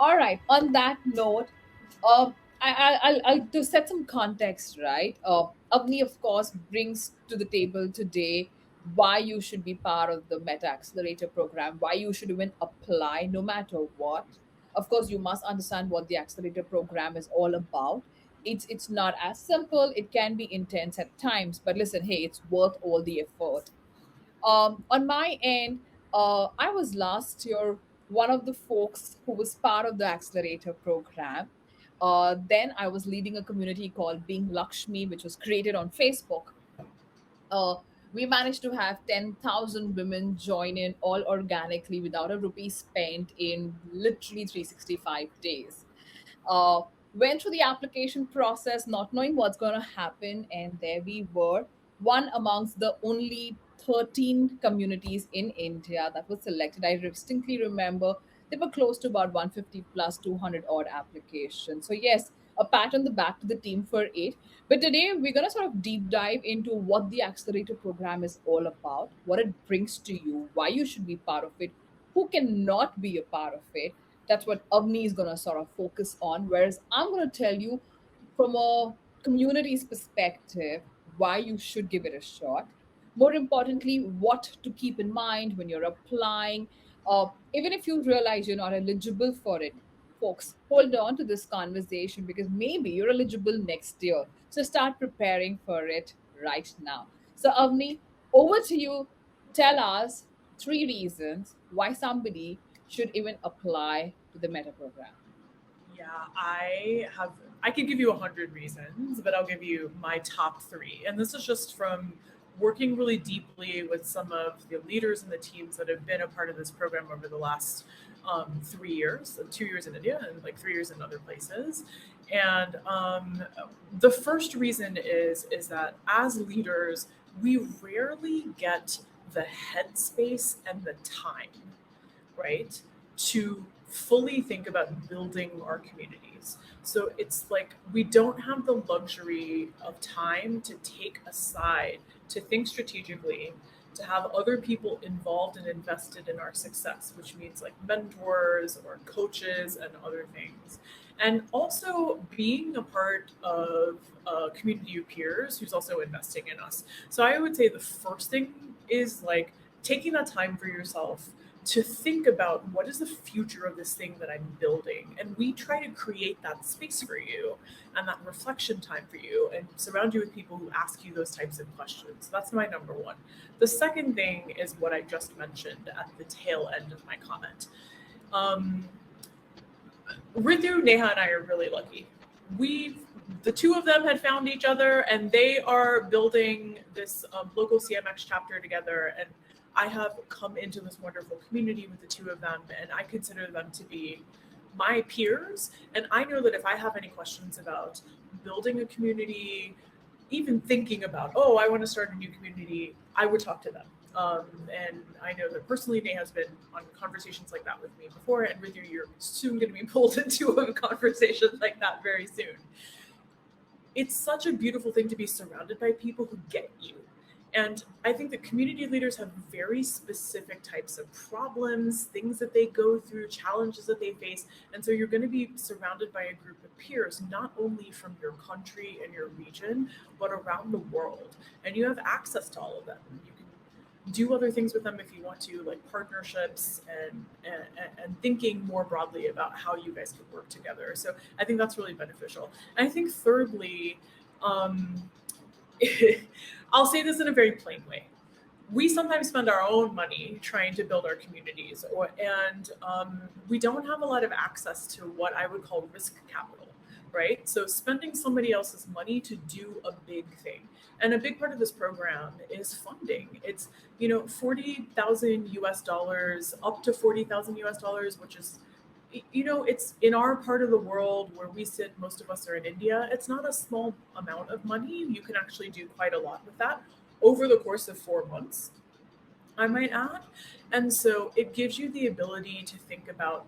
All right. On that note, to set some context, right? Avni, of course, brings to the table today why you should be part of the Meta Accelerator program, why you should even apply no matter what. Of course, you must understand what the accelerator program is all about. It's not as simple. It can be intense at times, but listen, hey, it's worth all the effort. On my end, I was last year one of the folks who was part of the accelerator program. Then I was leading a community called Being Lakshmi, which was created on Facebook. uh, we managed to have 10,000 women join in all organically without a rupee spent in literally 365 days. Uh, Went through the application process, not knowing what's going to happen, and there we were, one amongst the only 13 communities in India that was selected. I distinctly remember they were close to about 150 plus 200 odd applications. So, yes, a pat on the back to the team for it. But today we're going to sort of deep dive into what the accelerator program is all about, what it brings to you, why you should be part of it, who cannot be a part of it. That's what Avni is going to sort of focus on. Whereas I'm going to tell you from a community's perspective why you should give it a shot. More importantly, what to keep in mind when you're applying. Even if you realize you're not eligible for it, folks, hold on to this conversation because maybe you're eligible next year. So start preparing for it right now. So, Avni, over to you. Tell us three reasons why somebody should even apply to the Meta program. Yeah, I could give you 100 reasons, but I'll give you my top three. And this is just from working really deeply with some of the leaders and the teams that have been a part of this program over the last 3 years, so 2 years in India and like 3 years in other places. And the first reason is that as leaders, we rarely get the headspace and the time, right, to fully think about building our communities. So it's like we don't have the luxury of time to take aside, to think strategically, to have other people involved and invested in our success, which means like mentors or coaches and other things. And also being a part of a community of peers who's also investing in us. So I would say the first thing is like taking that time for yourself to think about what is the future of this thing that I'm building. And we try to create that space for you and that reflection time for you and surround you with people who ask you those types of questions. That's my number one. The second thing is what I just mentioned at the tail end of my comment. Um, Ritu, Neha, and I are really lucky. The two of them had found each other and they are building this local CMX chapter together. And I have come into this wonderful community with the two of them, and I consider them to be my peers. And I know that if I have any questions about building a community, even thinking about, oh, I want to start a new community, I would talk to them. And I know that personally, Nate has been on conversations like that with me before, and with you, you're soon going to be pulled into a conversation like that very soon. It's such a beautiful thing to be surrounded by people who get you. And I think that community leaders have very specific types of problems, things that they go through, challenges that they face. And so you're going to be surrounded by a group of peers, not only from your country and your region, but around the world. And you have access to all of them. You can do other things with them if you want to, like partnerships and thinking more broadly about how you guys could work together. So I think that's really beneficial. And I think thirdly, um, I'll say this in a very plain way. We sometimes spend our own money trying to build our communities, and we don't have a lot of access to what I would call risk capital, right? So spending somebody else's money to do a big thing. And a big part of this program is funding. It's, 40,000 US dollars up to 40,000 US dollars, which is, it's in our part of the world where we sit, most of us are in India. It's not a small amount of money. You can actually do quite a lot with that over the course of 4 months, I might add. And so it gives you the ability to think about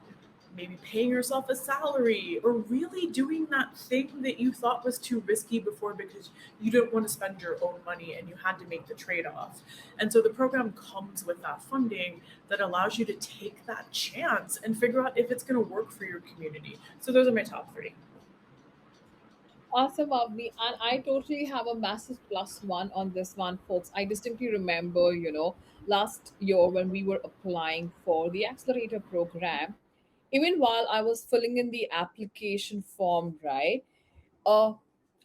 maybe paying yourself a salary, or really doing that thing that you thought was too risky before because you didn't want to spend your own money and you had to make the trade off. And so the program comes with that funding that allows you to take that chance and figure out if it's going to work for your community. So those are my top three. Awesome, Avni. And I totally have a massive plus one on this one, folks. I distinctly remember, last year when we were applying for the accelerator program, even while I was filling in the application form, right? uh,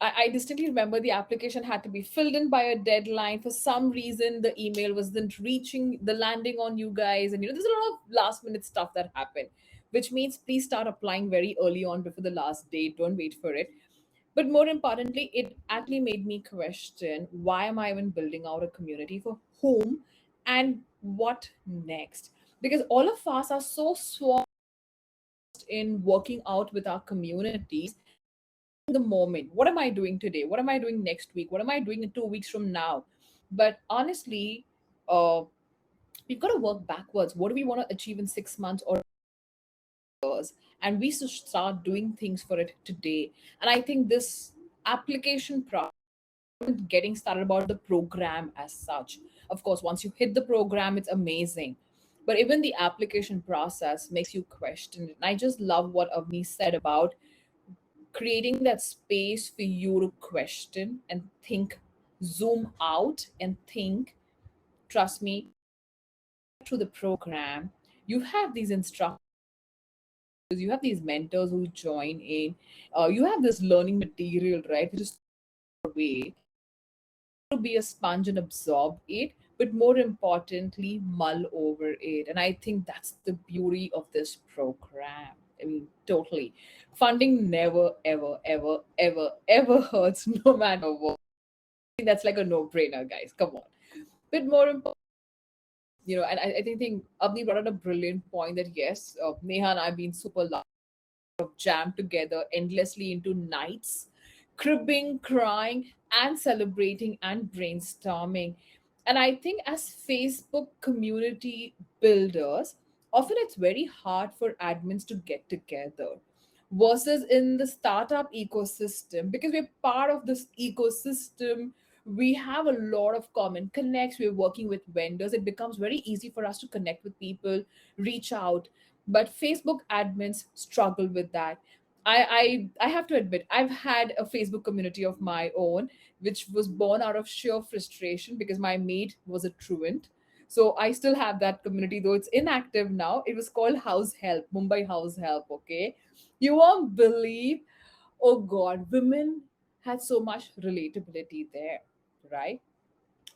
I distinctly remember the application had to be filled in by a deadline. For some reason, the email wasn't reaching the landing on you guys. And, there's a lot of last minute stuff that happened, which means please start applying very early on before the last date. Don't wait for it. But more importantly, it actually made me question, why am I even building out a community, for whom and what next? Because all of us are so swamped in working out with our communities, the moment. What am I doing today? What am I doing next week? What am I doing in 2 weeks from now? But honestly, uh, we've got to work backwards. What do we want to achieve in 6 months or years? And we should start doing things for it today. And I think this application process, getting started about the program as such. Of course, once you hit the program, it's amazing. But even the application process makes you question it. And I just love what Avni said about creating that space for you to question and think, zoom out and think. Trust me, through the program, you have these instructors, you have these mentors who join in, you have this learning material, right, which is way to be a sponge and absorb it, but more importantly, mull over it. And I think that's the beauty of this program. I mean, totally. Funding never, ever, ever, ever, ever hurts, no matter what. I think that's like a no brainer, guys. Come on. But more important, and I think Abni brought out a brilliant point that yes, Neha and I have been super jammed together endlessly into nights, cribbing, crying, and celebrating and brainstorming. And I think as Facebook community builders, often it's very hard for admins to get together versus in the startup ecosystem, because we're part of this ecosystem. We have a lot of common connects. We're working with vendors. It becomes very easy for us to connect with people, reach out. But Facebook admins struggle with that. I have to admit, I've had a Facebook community of my own, which was born out of sheer frustration because my mate was a truant. So I still have that community, though it's inactive now. It was called House Help, Mumbai House Help. Okay, you won't believe. Oh God, women had so much relatability there, right?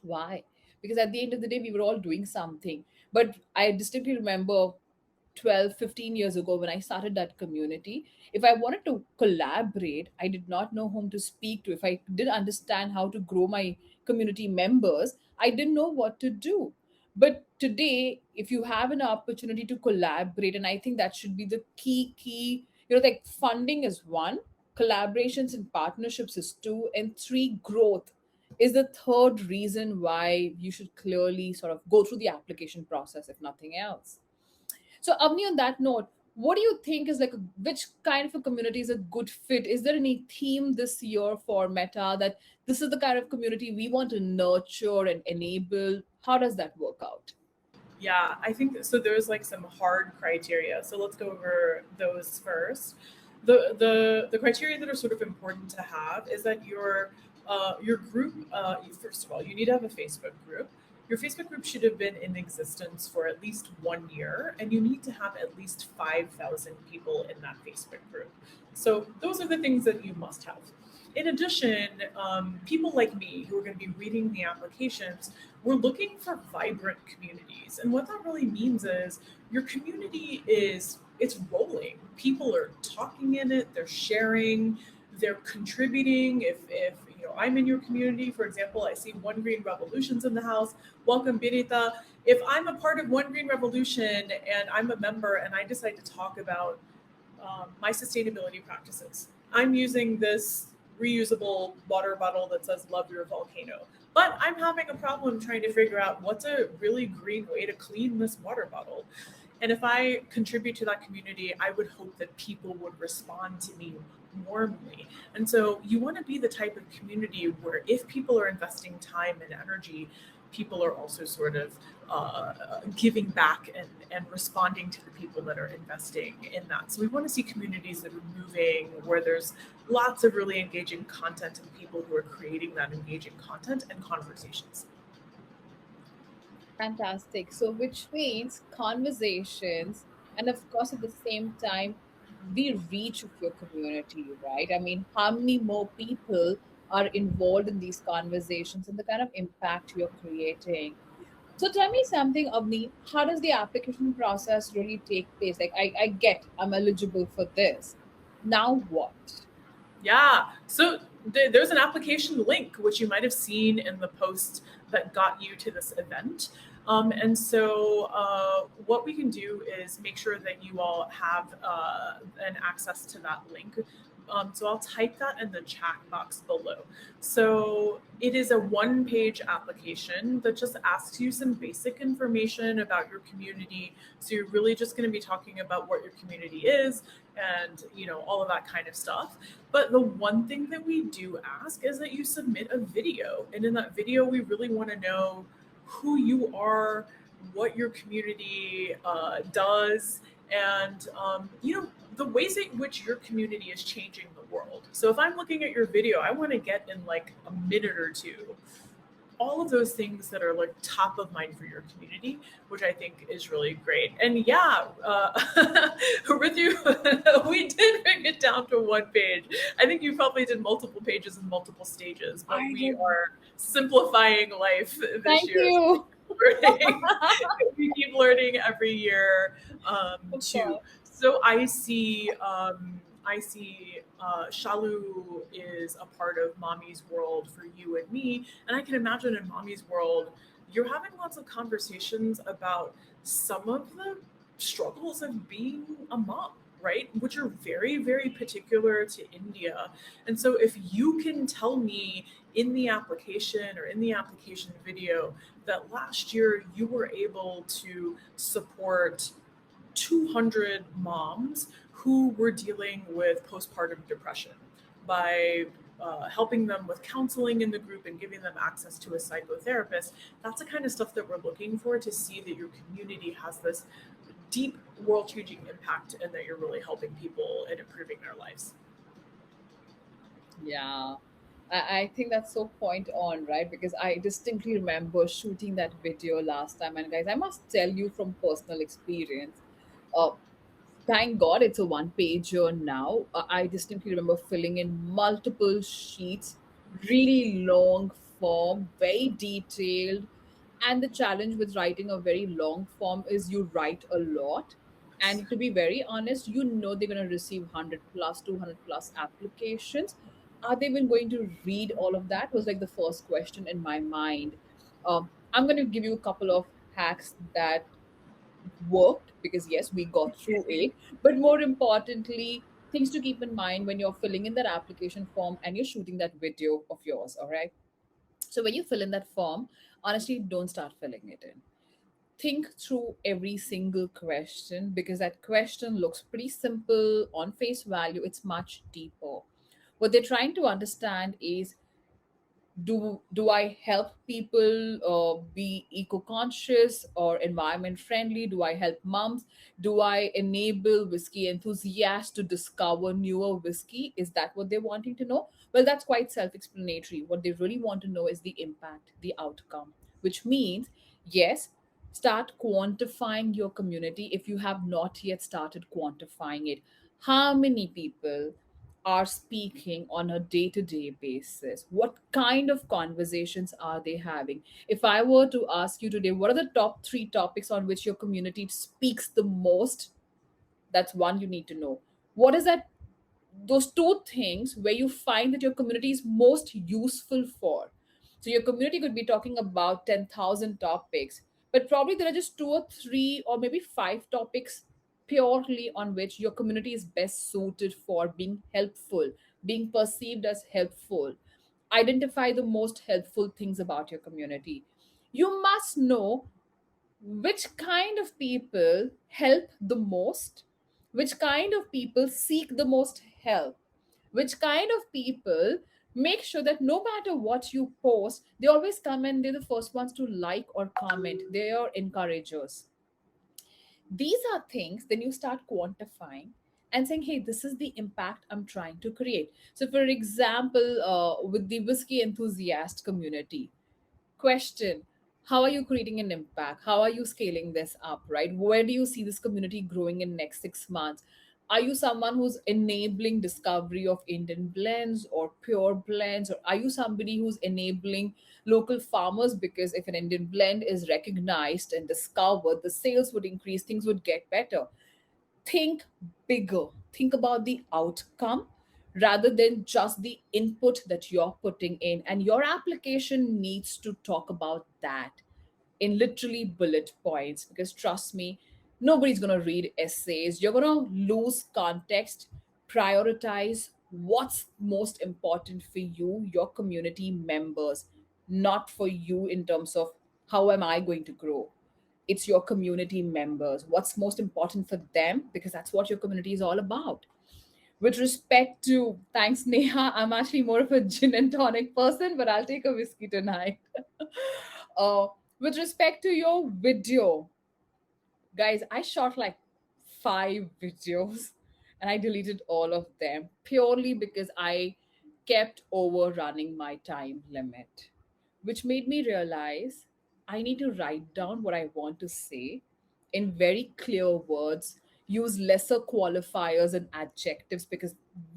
Why? Because at the end of the day, we were all doing something. But I distinctly remember 12, 15 years ago when I started that community, if I wanted to collaborate, I did not know whom to speak to. If I didn't understand how to grow my community members, I didn't know what to do. But today, if you have an opportunity to collaborate, and I think that should be the key, like funding is one, collaborations and partnerships is two, and three, growth is the third reason why you should clearly sort of go through the application process, if nothing else. So, Avni, on that note, what do you think is like which kind of a community is a good fit? Is there any theme this year for Meta that this is the kind of community we want to nurture and enable? How does that work out? Yeah, I think so. There's like some hard criteria. So let's go over those first. The criteria that are sort of important to have is that your group, first of all, you need to have a Facebook group. Your Facebook group should have been in existence for at least 1 year, and you need to have at least 5,000 people in that Facebook group. So those are the things that you must have. In addition, people like me who are going to be reading the applications, we're looking for vibrant communities. And what that really means is your community is it's rolling. People are talking in it, they're sharing, they're contributing. If I'm in your community, for example, I see One Green Revolutions in the house. Welcome, Birita. If I'm a part of One Green Revolution and I'm a member and I decide to talk about my sustainability practices, I'm using this reusable water bottle that says "Love Your Volcano." But I'm having a problem trying to figure out what's a really green way to clean this water bottle. And if I contribute to that community, I would hope that people would respond to me warmly. And so you want to be the type of community where if people are investing time and energy, people are also sort of giving back and responding to the people that are investing in that. So we want to see communities that are moving, where there's lots of really engaging content and people who are creating that engaging content and conversations. Fantastic. So, which means conversations, and of course, at the same time, the reach of your community, right? I mean, how many more people are involved in these conversations and the kind of impact you're creating? So, tell me something, Avni. How does the application process really take place? Like, I get I'm eligible for this. Now what? Yeah. So there's an application link, which you might have seen in the post that got you to this event. And so, what we can do is make sure that you all have an access to that link. So I'll type that in the chat box below. So it is a one-page application that just asks you some basic information about your community. So you're really just going to be talking about what your community is and all of that kind of stuff. But the one thing that we do ask is that you submit a video. And in that video, we really want to know who you are, what your community does, and the ways in which your community is changing the world. So if I'm looking at your video, I want to get in like a minute or two all of those things that are like top of mind for your community, which I think is really great. And yeah, Ritu, we did bring it down to one page. I think you probably did multiple pages and multiple stages, but I we did. are simplifying life this Thank year. you. Learning. We keep learning every year Of too. course. So I see Shalu is a part of Mommy's World for you and me. And I can imagine in Mommy's World, you're having lots of conversations about some of the struggles of being a mom, right? Which are very, very particular to India. And so if you can tell me in the application or in the application video that last year you were able to support 200 moms who were dealing with postpartum depression by helping them with counseling in the group and giving them access to a psychotherapist. That's the kind of stuff that we're looking for, to see that your community has this deep world changing impact and that you're really helping people and improving their lives. Yeah. I think that's so point on, right? Because I distinctly remember shooting that video last time. And guys, I must tell you from personal experience, uh, thank God it's a one pager now. I distinctly remember filling in multiple sheets, really long form, very detailed. And the challenge with writing a very long form is you write a lot. And to be very honest, they're going to receive 100 plus, 200 plus applications. Are they even going to read all of that? Was like the first question in my mind. I'm going to give you a couple of hacks that worked, because yes, we got through it. But more importantly, things to keep in mind when you're filling in that application form and you're shooting that video of yours. All right. So when you fill in that form, honestly, don't start filling it in. Think through every single question, because that question looks pretty simple on face value. It's much deeper. What they're trying to understand is, do I help people be eco-conscious or environment friendly? Do I help moms? Do I enable whiskey enthusiasts to discover newer whiskey? Is that what they're wanting to know? Well, that's quite self-explanatory. What they really want to know is the impact, the outcome, which means, yes, start quantifying your community if you have not yet started quantifying it. How many people are speaking on a day to day basis? What kind of conversations are they having? If I were to ask you today, what are the top three topics on which your community speaks the most? That's one you need to know. What is that, those two things where you find that your community is most useful for? So your community could be talking about 10,000 topics, but probably there are just two or three or maybe five topics purely on which your community is best suited for being helpful, being perceived as helpful. Identify the most helpful things about your community. You must know Which kind of people help the most? Which kind of people seek the most help? Which kind of people make sure that no matter what you post, they always come and they're the first ones to like or comment? They're your encouragers. These are things, then you start quantifying and saying, hey, this is the impact I'm trying to create. So, for example, with the whiskey enthusiast community, question, how are you creating an impact? How are you scaling this up, right? Where do you see this community growing in next 6 months? Are you someone who's enabling discovery of Indian blends or pure blends, or are you somebody who's enabling local farmers? Because if an Indian blend is recognized and discovered, the sales would increase, things would get better. Think bigger, think about the outcome rather than just the input that you're putting in, and your application needs to talk about that in literally bullet points, because trust me, nobody's going to read essays. You're going to lose context. Prioritize what's most important for you, your community members, not for you in terms of how am I going to grow. It's your community members, what's most important for them, because that's what your community is all about. With respect to, thanks Neha, I'm actually more of a gin and tonic person, but I'll take a whiskey tonight. uh, with respect to your video, guys, I shot like 5 videos and I deleted all of them purely because I kept overrunning my time limit, which made me realize I need to write down what I want to say in very clear words, use lesser qualifiers and adjectives, because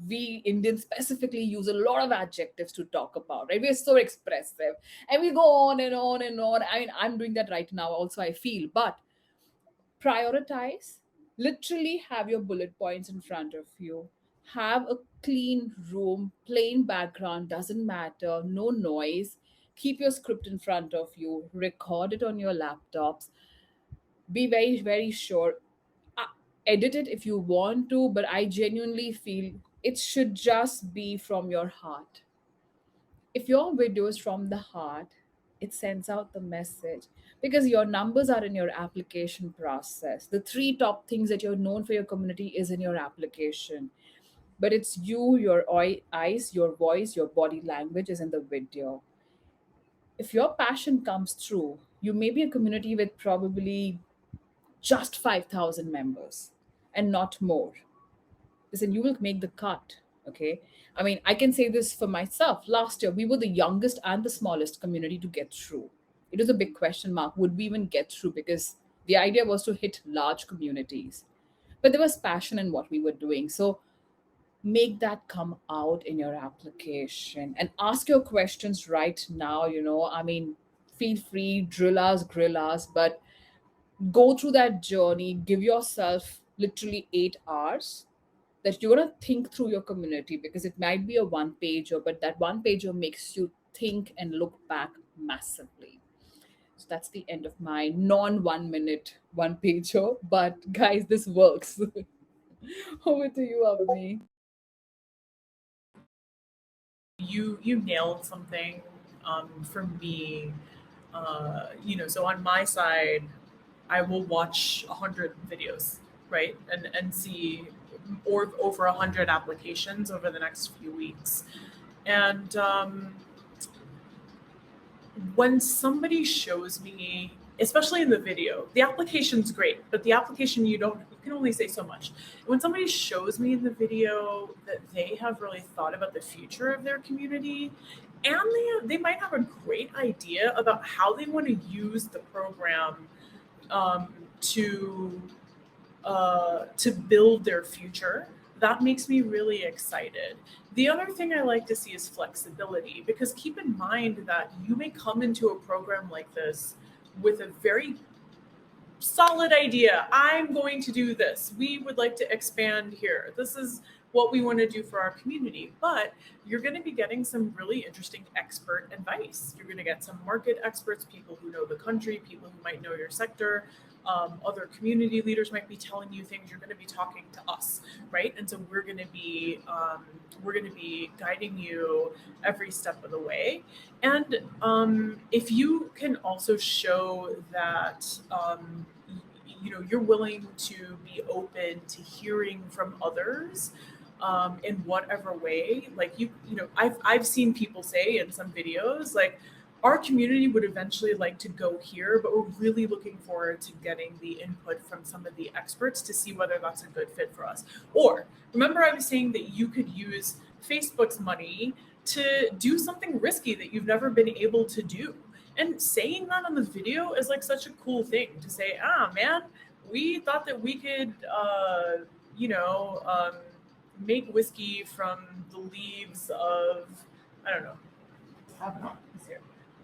we Indians specifically use a lot of adjectives to talk about, right? We're so expressive and we go on and on and on. I mean, I'm doing that right now also, I feel, but prioritize, literally have your bullet points in front of you, have a clean room, plain background, doesn't matter, no noise, keep your script in front of you, record it on your laptops, be very very sure. uh, Edit it if you want to, but I genuinely feel it should just be from your heart. If your video is from the heart, it sends out the message, because your numbers are in your application process. The three top things that you're known for your community is in your application, but it's you, your eyes, your voice, your body language is in the video. If your passion comes through, you may be a community with probably just 5,000 members and not more. Listen, you will make the cut. Okay. I mean, I can say this for myself. Last year, we were the youngest and the smallest community to get through. It was a big question mark. Would we even get through? Because the idea was to hit large communities. But there was passion in what we were doing. So make that come out in your application and ask your questions right now. I mean, feel free, drill us, grill us, but go through that journey. Give yourself literally 8 hours that you're going to think through your community, because it might be a one pager, but that one pager makes you think and look back massively. So that's the end of my non 1 minute one pager. But guys, this works. Over to you, Avani. You nailed something. For me, so on my side, I will watch 100 videos, right, and see or over 100 applications over the next few weeks. And when somebody shows me, especially in the video, the application's great, but the application you can only say so much. When somebody shows me in the video that they have really thought about the future of their community, and they might have a great idea about how they want to use the program um, to to build their future, that makes me really excited. The other thing I like to see is flexibility, because keep in mind that you may come into a program like this with a very solid idea. I'm going to do this. We would like to expand here. This is what we want to do for our community. But you're going to be getting some really interesting expert advice. You're going to get some market experts, people who know the country, people who might know your sector, Other community leaders might be telling you things. You're going to be talking to us, right? And so we're going to be guiding you every step of the way. And if you can also show that you're willing to be open to hearing from others in whatever way, like I've seen people say in some videos like our community would eventually like to go here, but we're really looking forward to getting the input from some of the experts to see whether that's a good fit for us. Or remember, I was saying that you could use Facebook's money to do something risky that you've never been able to do. And saying that on the video is like such a cool thing to say, man, we thought that we could, you know, um, make whiskey from the leaves of, I don't know, Avani. Here.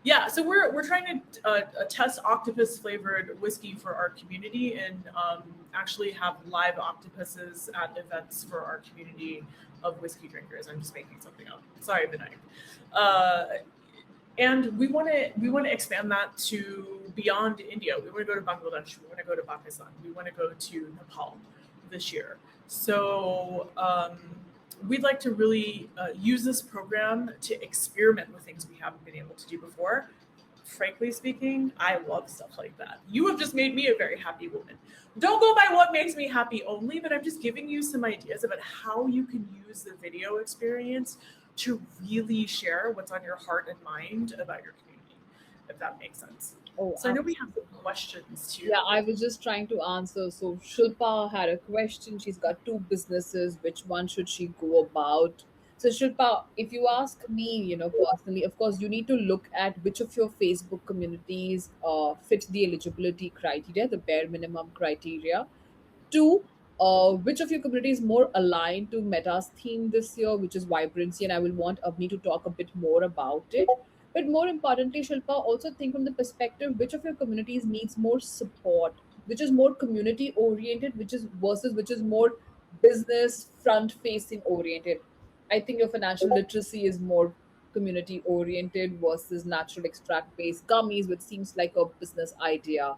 Yeah, so we're trying to test octopus flavored whiskey for our community and actually have live octopuses at events for our community of whiskey drinkers. I'm just making something up. Sorry, Vinayak. Uh, and we want to expand that to beyond India. We want to go to Bangladesh. We want to go to Pakistan. We want to go to Nepal this year. So we'd like to really use this program to experiment with things we haven't been able to do before. Frankly speaking, I love stuff like that. You have just made me a very happy woman. Don't go by what makes me happy only, but I'm just giving you some ideas about how you can use the video experience to really share what's on your heart and mind about your community, if that makes sense. Oh, So I know we have some questions too. yeah, I was just trying to answer. So Shilpa had a question. She's got two businesses. Which one should she go about? So Shilpa, if you ask me, personally, of course, you need to look at which of your Facebook communities fit the eligibility criteria, the bare minimum criteria. Two, which of your community is more aligned to Meta's theme this year, which is vibrancy, and I will want Avni to talk a bit more about it. But more importantly, Shilpa, also think from the perspective which of your communities needs more support, which is more community oriented, which is more business front facing oriented. I think your financial literacy is more community oriented versus natural extract based gummies, which seems like a business idea.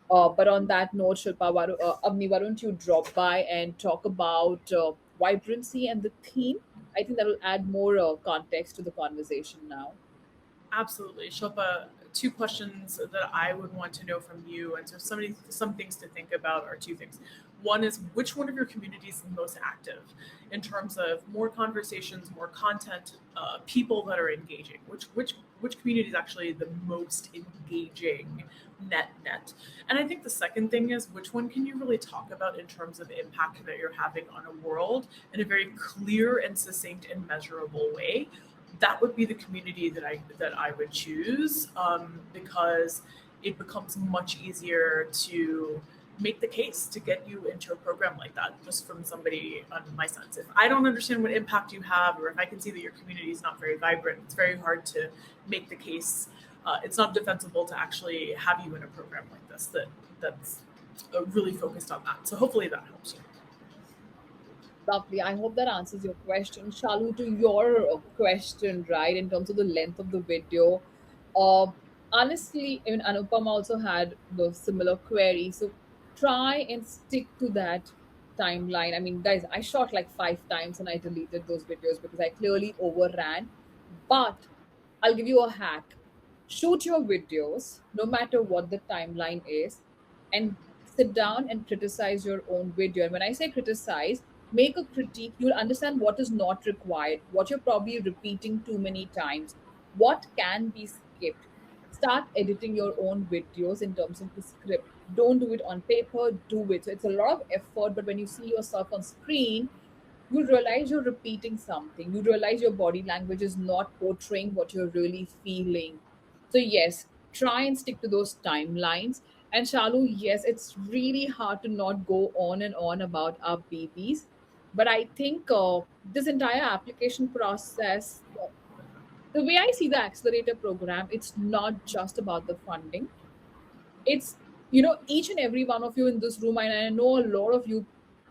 But on that note, Shilpa, Avni, why don't you drop by and talk about vibrancy and the theme? I think that will add more context to the conversation now. Absolutely. Shilpa, two questions that I would want to know from you. And so some things to think about are two things. One is which one of your communities is most active in terms of more conversations, more content, people that are engaging. Which community is actually the most engaging net? And I think the second thing is which one can you really talk about in terms of impact that you're having on a world in a very clear and succinct and measurable way. That would be the community that I would choose because it becomes much easier to make the case to get you into a program like that just from somebody on my sense. If I don't understand what impact you have or if I can see that your community is not very vibrant, it's very hard to make the case. It's not defensible to actually have you in a program like this that's really focused on that. So hopefully that helps you. Lovely. I hope that answers your question. Shalu, to your question, right, in terms of the length of the video, uh, honestly, I mean, Anupam also had the similar query. So try and stick to that timeline. I mean, guys, I shot like 5 times and I deleted those videos because I clearly overran. But I'll give you a hack. Shoot your videos, no matter what the timeline is, and sit down and criticize your own video. And when I say criticize, make a critique. You'll understand what is not required, what you're probably repeating too many times, what can be skipped. Start editing your own videos in terms of the script. Don't do it on paper, do it. So it's a lot of effort, but when you see yourself on screen, you realize you're repeating something. You realize your body language is not portraying what you're really feeling. So, yes, try and stick to those timelines. And Shalu, yes, it's really hard to not go on and on about our babies. But I think this entire application process, the way I see the accelerator program, it's not just about the funding. It's, each and every one of you in this room, and I know a lot of you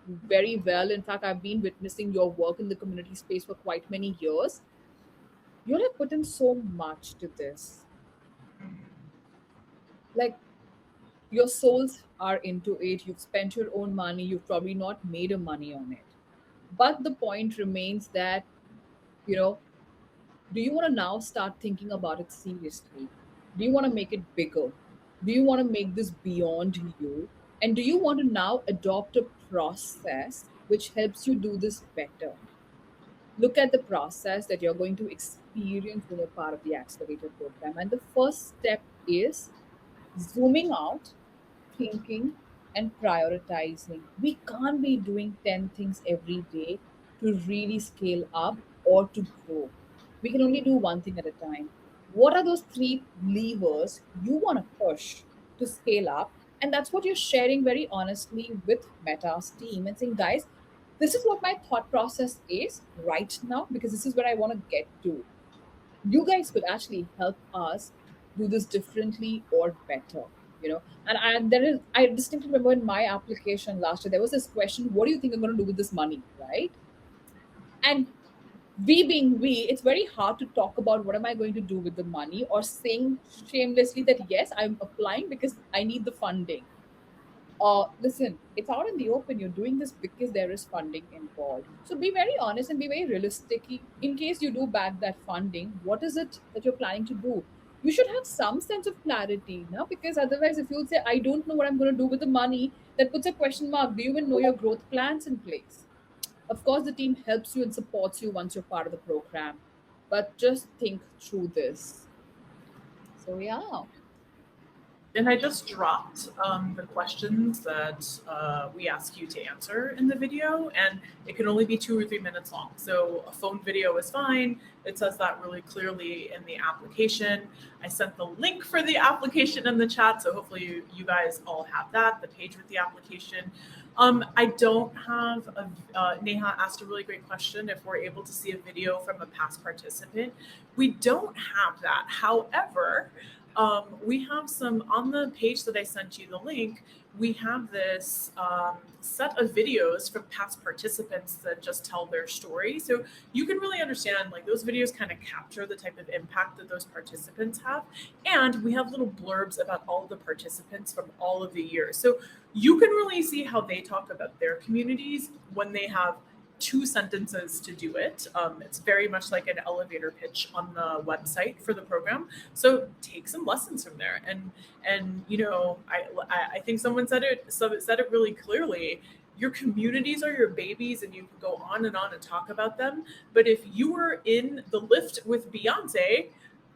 very well. In fact, I've been witnessing your work in the community space for quite many years. You have put in so much to this. Like, Your souls are into it. You've spent your own money. You've probably not made a money on it. But the point remains that, you know, do you want to now start thinking about it seriously? Do you want to make it bigger? Do you want to make this beyond you? And do you want to now adopt a process which helps you do this better? Look at the process that you're going to experience when you're part of the accelerator program. And the first step is zooming out, thinking, and prioritizing. We can't be doing 10 things every day to really scale up or to grow. We can only do one thing at a time. What are those three levers you want to push to scale up? And that's what you're sharing very honestly with Meta's team and saying, guys, this is what my thought process is right now because this is where I want to get to. You guys could actually help us do this differently or better, you know. And there is, I distinctly remember in my application last year there was this question, what do you think I'm going to do with this money, right? And we being we, it's very hard to talk about what am I going to do with the money or saying shamelessly that yes, I'm applying because I need the funding. Listen, it's out in the open. You're doing this because there is funding involved. So be very honest and be very realistic. In case you do back that funding, what is it that you're planning to do? You should have some sense of clarity now, because otherwise, if you'll say, I don't know what I'm going to do with the money, that puts a question mark. Do you even know your growth plans in place? Of course, the team helps you and supports you once you're part of the program, but just think through this. So, yeah. And I just dropped the questions that we ask you to answer in the video, and it can only be 2 or 3 minutes long. So a phone video is fine. It says that really clearly in the application. I sent the link for the application in the chat, so hopefully you guys all have that, the page with the application. I don't have Neha asked a really great question if we're able to see a video from a past participant. We don't have that. However, we have some on the page that I sent you the link. We have this set of videos from past participants that just tell their story. So you can really understand, like, those videos kind of capture the type of impact that those participants have. And we have little blurbs about all of the participants from all of the years. So you can really see how they talk about their communities when they have 2 sentences to do it. It's very much like an elevator pitch on the website for the program. So take some lessons from there. And you know, I think someone said it really clearly. Your communities are your babies, and you can go on and talk about them. But if you were in the lift with Beyonce,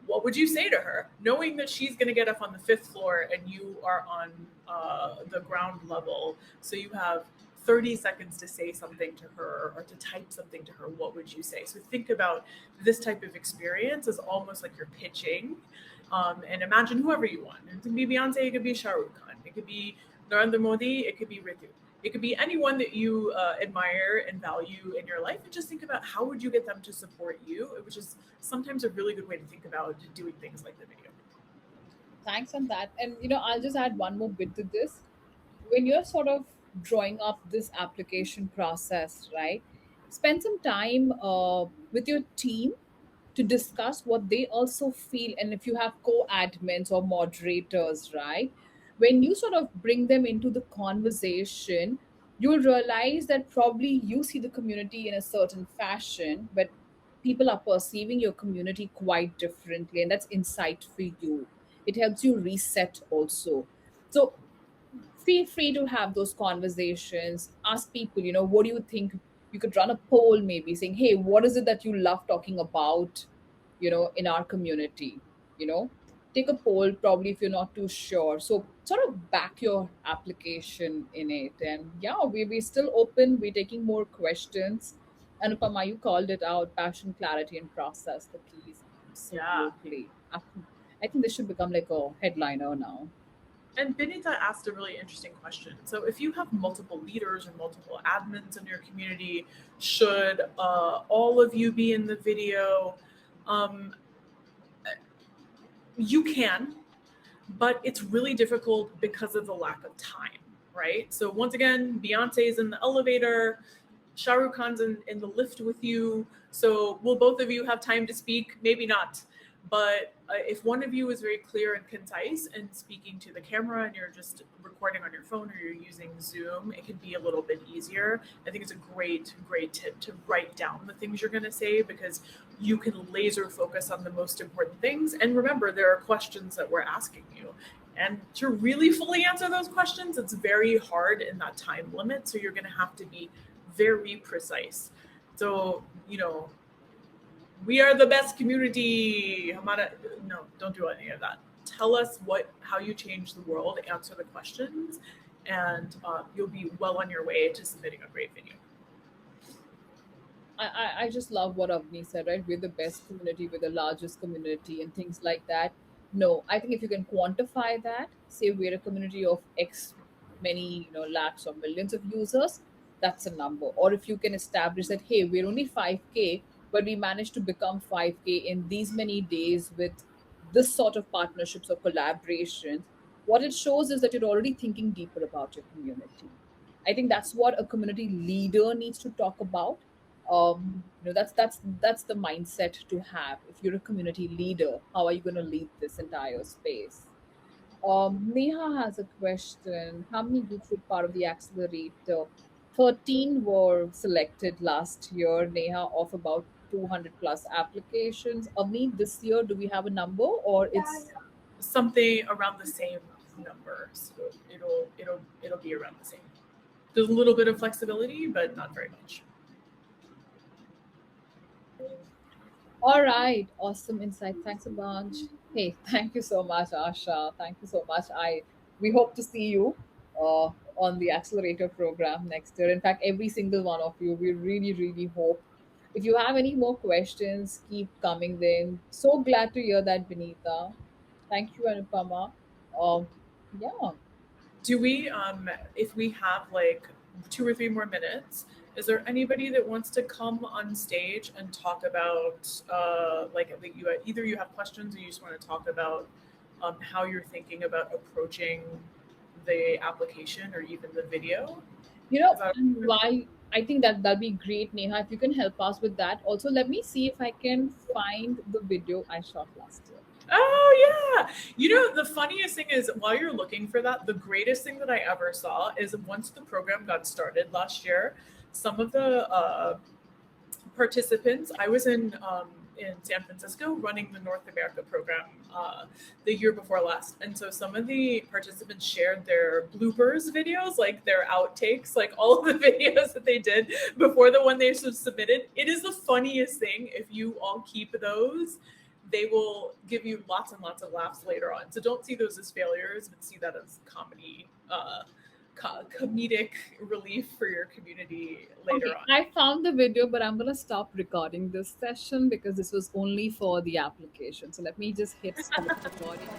what would you say to her, knowing that she's going to get up on the 5th floor and you are on the ground level? So you have 30 seconds to say something to her or to type something to her. What would you say? So think about this type of experience as almost like you're pitching, and imagine whoever you want. It could be Beyonce, it could be Shah Rukh Khan, it could be Narendra Modi, it could be Ritu. It could be anyone that you admire and value in your life, and just think about how would you get them to support you, which is sometimes a really good way to think about doing things like the video. Thanks on that. And you know, I'll just add one more bit to this. When you're sort of drawing up this application process, right? Spend some time with your team to discuss what they also feel. And if you have co-admins or moderators, right? When you sort of bring them into the conversation, you'll realize that probably you see the community in a certain fashion, but people are perceiving your community quite differently. And that's insight for you. It helps you reset also. So feel free to have those conversations. Ask people, you know, what do you think? You could run a poll maybe saying, hey, what is it that you love talking about, you know, in our community? You know, take a poll probably if you're not too sure. So sort of back your application in it. And yeah, we're still open. We're taking more questions. Anupama, you called it out, passion, clarity, and process, the keys. Yeah. Absolutely. I think this should become like a headliner now. And Benita asked a really interesting question. So, if you have multiple leaders or multiple admins in your community, should all of you be in the video? Um, you can, but it's really difficult because of the lack of time, right? So, once again, Beyonce's in the elevator, Shah Rukh Khan's in the lift with you. So, will both of you have time to speak? Maybe not. But if one of you is very clear and concise and speaking to the camera and you're just recording on your phone or you're using Zoom, it can be a little bit easier. I think it's a great tip to write down the things you're going to say, because you can laser focus on the most important things. And remember, there are questions that we're asking you. And to really fully answer those questions, it's very hard in that time limit. So you're going to have to be very precise. So, we are the best community. No, don't do any of that. Tell us how you change the world, answer the questions, and you'll be well on your way to submitting a great video. I just love what Avni said, right? We're the best community, we're the largest community, and things like that. No, I think if you can quantify that, say we're a community of X many, lakhs or millions of users, that's a number. Or if you can establish that, hey, we're only 5K, but we managed to become 5K in these many days with this sort of partnerships or collaborations, what it shows is that you're already thinking deeper about your community. I think that's what a community leader needs to talk about. That's the mindset to have. If you're a community leader, how are you going to lead this entire space? Neha has a question. How many groups were part of the accelerator? 13 were selected last year, Neha, of about 200 plus applications. Avni, this year, do we have a number or it's Something around the same number. So it'll be around the same. There's a little bit of flexibility, but not very much. all right? Awesome insight. Thanks a bunch. Hey, thank you so much, Asha. Thank you so much. We hope to see you on the accelerator program next year. In fact, every single one of you. We really, really hope. If you have any more questions, keep coming in. So glad to hear that, Benita. Thank you, Anupama. Um, yeah. Do we, if we have like 2 or 3 more minutes, is there anybody that wants to come on stage and talk about, either you have questions or you just want to talk about how you're thinking about approaching the application or even the video? Is that And why I think that'll be great, Neha. If you can help us with that. Also, let me see if I can find the video I shot last year. Oh yeah. The funniest thing is, while you're looking for that, the greatest thing that I ever saw is once the program got started last year, some of the participants. I was in San Francisco running the North America program the year before last, and so some of the participants shared their bloopers videos, like their outtakes, like all of the videos that they did before the one they submitted. It is the funniest thing. If you all keep those, they will give you lots and lots of laughs later on. So don't see those as failures, but see that as comedy. Comedic relief for your community later Okay, on. I found the video, but I'm gonna stop recording this session because this was only for the application. So let me just hit stop recording.